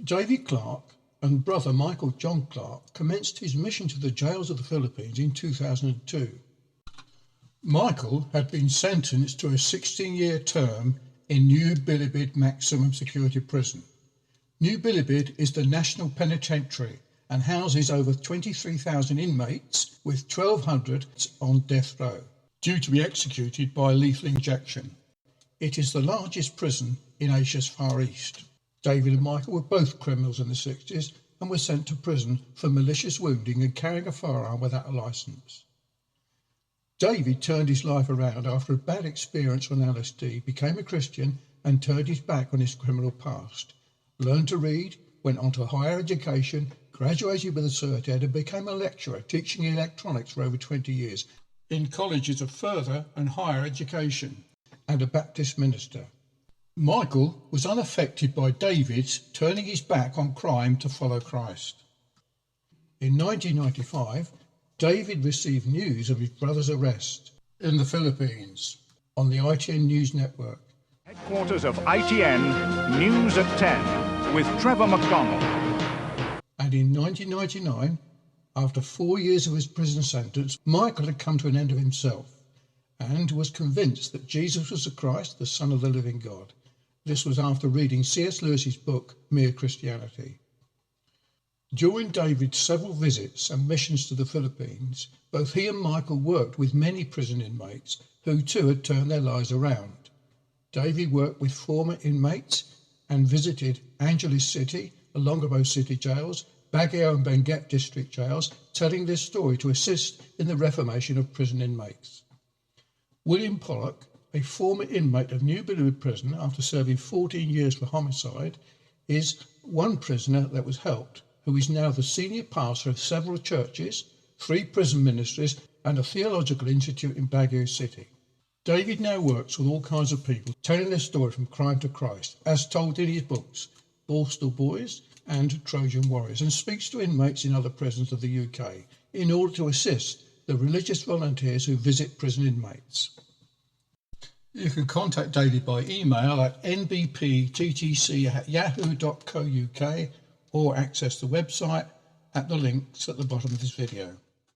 David Clarke and brother Michael John Clarke commenced his mission to the jails of the Philippines in 2002. Michael had been sentenced to a 16-year term in New Bilibid Maximum Security Prison. New Bilibid is the national penitentiary and houses over 23,000 inmates, with 1,200 on death row, due to be executed by lethal injection. It is the largest prison in Asia's Far East. David and Michael were both criminals in the 60s and were sent to prison for malicious wounding and carrying a firearm without a licence. David turned his life around after a bad experience on LSD, became a Christian and turned his back on his criminal past. Learned to read, went on to higher education, graduated with a Cert Ed and became a lecturer teaching electronics for over 20 years in colleges of further and higher education, and a Baptist minister. Michael was unaffected by David's turning his back on crime to follow Christ. In 1995, David received news of his brother's arrest in the Philippines on the ITN News Network. Headquarters of ITN News at 10 with Trevor McDonald. And in 1999, after 4 years of his prison sentence, Michael had come to an end of himself and was convinced that Jesus was the Christ, the Son of the living God. This was after reading C.S. Lewis's book, Mere Christianity. During David's several visits and missions to the Philippines, both he and Michael worked with many prison inmates who too had turned their lives around. David worked with former inmates and visited Angeles City, Olongapo City jails, Baguio and Benguet district jails, telling their story to assist in the reformation of prison inmates. William Pollock, a former inmate of New Bilibid Prison after serving 14 years for homicide, is one prisoner that was helped, who is now the senior pastor of several churches, 3 prison ministries and a theological institute in Baguio City. David now works with all kinds of people, telling their story from crime to Christ, as told in his books, Borstal Boys and Trojan Warriors, and speaks to inmates in other prisons of the UK in order to assist the religious volunteers who visit prison inmates. You can contact David by email at nbpttc@yahoo.co.uk or access the website at the links at the bottom of this video.